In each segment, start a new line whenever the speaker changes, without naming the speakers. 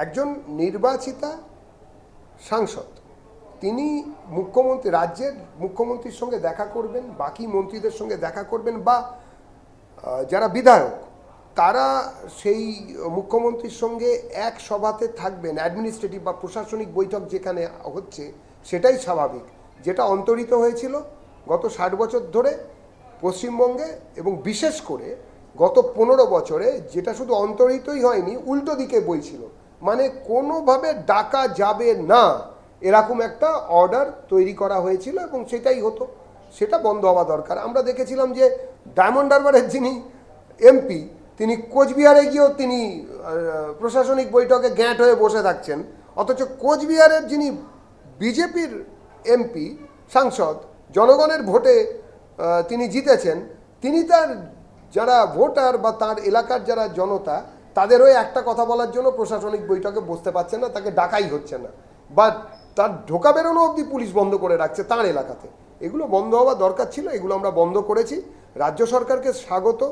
একজন নির্বাচিতা সাংসদ তিনি মুখ্যমন্ত্রী রাজ্যের মুখ্যমন্ত্রীর সঙ্গে দেখা করবেন, বাকি মন্ত্রীদের সঙ্গে দেখা করবেন, বা যারা বিধায়ক তারা সেই মুখ্যমন্ত্রীর সঙ্গে এক সভাতে থাকবেন। অ্যাডমিনিস্ট্রেটিভ বা প্রশাসনিক বৈঠক যেখানে হচ্ছে সেটাই স্বাভাবিক, যেটা অন্তরিত হয়েছিল গত 60 বছর ধরে পশ্চিমবঙ্গে, এবং বিশেষ করে গত 15 বছরে, যেটা শুধু অন্তরিতই হয়নি, উল্টো দিকে বইছিল। মানে কোনোভাবে ডাকা যাবে না এরকম একটা অর্ডার তৈরি করা হয়েছিল, এবং সেটাই হতো। সেটা বন্ধ হওয়া দরকার। আমরা দেখেছিলাম যে ডায়মন্ড হারবারের যিনি এমপি তিনি কোচবিহারে গিয়েও তিনি প্রশাসনিক বৈঠকে গ্যাঁট হয়ে বসে থাকছেন, অথচ কোচবিহারের যিনি বিজেপির এমপি সাংসদ, জনগণের ভোটে তিনি জিতেছেন, তিনি তার যারা ভোটার বা তার এলাকার যারা জনতা তাদের হয়ে একটা কথা বলার জন্য প্রশাসনিক বৈঠকে বসতে পারছেন না, তাকে ডাকাই হচ্ছে না, বা তার ঢোকা বেরোনো অবধি পুলিশ বন্ধ করে রাখছে তার এলাকাতে। এগুলো বন্ধ হওয়া দরকার ছিল, এগুলো আমরা বন্ধ করেছি। রাজ্য সরকারকে স্বাগত,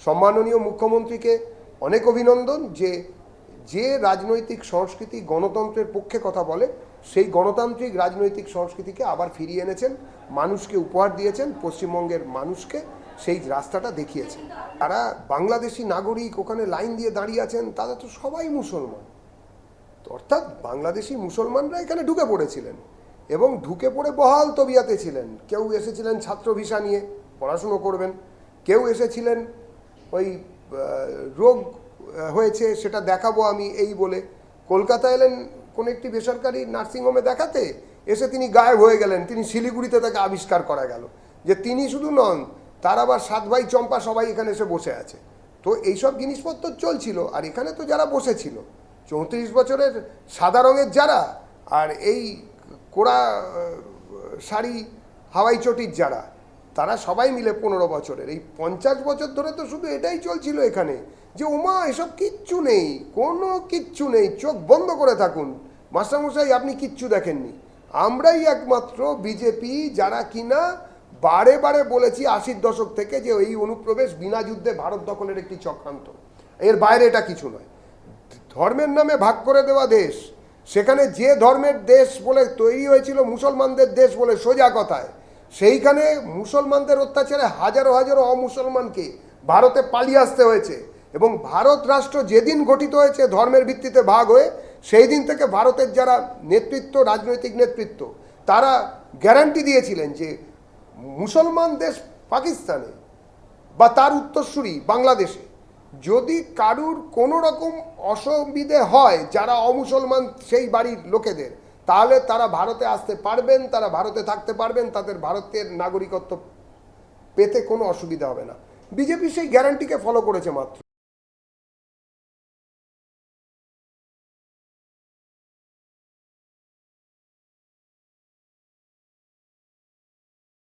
সম্মাননীয় মুখ্যমন্ত্রীকে অনেক অভিনন্দন যে রাজনৈতিক সংস্কৃতি গণতন্ত্রের পক্ষে কথা বলে, সেই গণতান্ত্রিক রাজনৈতিক সংস্কৃতিকে আবার ফিরিয়ে এনেছেন, মানুষকে উপহার দিয়েছেন, পশ্চিমবঙ্গের মানুষকে সেই রাস্তাটা দেখিয়েছেন। তারা বাংলাদেশি নাগরিক ওখানে লাইন দিয়ে দাঁড়িয়ে আছেন, তারা তো সবাই মুসলমান, অর্থাৎ বাংলাদেশি মুসলমানরা এখানে ঢুকে পড়েছিলেন এবং ঢুকে পড়ে বহাল তবিয়াতে ছিলেন। কেউ এসেছিলেন ছাত্র ভিসা নিয়ে পড়াশুনো করবেন, কেউ এসেছিলেন ওই রোগ হয়েছে সেটা দেখাবো আমি এই বলে। কলকাতা এলেন কোনো একটি বেসরকারি নার্সিংহোমে দেখাতে, এসে তিনি গায়েব হয়ে গেলেন। তিনি শিলিগুড়িতে তাকে আবিষ্কার করা গেল যে তিনি শুধু নন, তার আবার 7 ভাই চম্পা সবাই এখানে এসে বসে আছে। তো এইসব জিনিসপত্র চলছিল। আর এখানে তো যারা বসেছিল 34 বছরের সাদা রঙের যারা, আর এই কোড়া শাড়ি হাওয়াই চটির যারা, তারা সবাই মিলে 15 বছরের, এই 50 বছর ধরে তো শুধু এটাই চলছিল এখানে যে ওমা এসব কিচ্ছু নেই, কোনো কিচ্ছু নেই, চোখ বন্ধ করে থাকুন মাস্টারমশাই, আপনি কিচ্ছু দেখেননি। আমরাই একমাত্র বিজেপি যারা কিনা বারে বারে বলেছি 80-র দশক থেকে যে এই অনুপ্রবেশ বিনা যুদ্ধে ভারত দখলের একটি চক্রান্ত, এর বাইরে এটা কিছু নয়। ধর্মের নামে ভাগ করে দেওয়া দেশ, সেখানে যে ধর্মের দেশ বলে তৈরি হয়েছিল মুসলমানদের দেশ বলে সোজা কথায়, সেইখানে মুসলমানদের অত্যাচারে হাজারো হাজারো অমুসলমানকে ভারতে পালিয়ে আসতে হয়েছে। এবং ভারত রাষ্ট্র যেদিন গঠিত হয়েছে ধর্মের ভিত্তিতে ভাগ হয়ে, সেই দিন থেকে ভারতের যারা নেতৃত্ব, রাজনৈতিক নেতৃত্ব, তারা গ্যারান্টি দিয়েছিলেন যে মুসলমান দেশ পাকিস্তানে বা তার উত্তরসূরি বাংলাদেশে যদি কারুর কোনো রকম অসুবিধে হয় যারা অমুসলমান সেই বাড়ির লোকেদের, তাহলে তারা ভারতে আসতে পারবেন, তারা ভারতে থাকতে পারবেন, তাদের ভারতের নাগরিকত্ব পেতে কোনো অসুবিধা হবে না। বিজেপি সেই গ্যারান্টিকে ফলো করেছে মাত্র।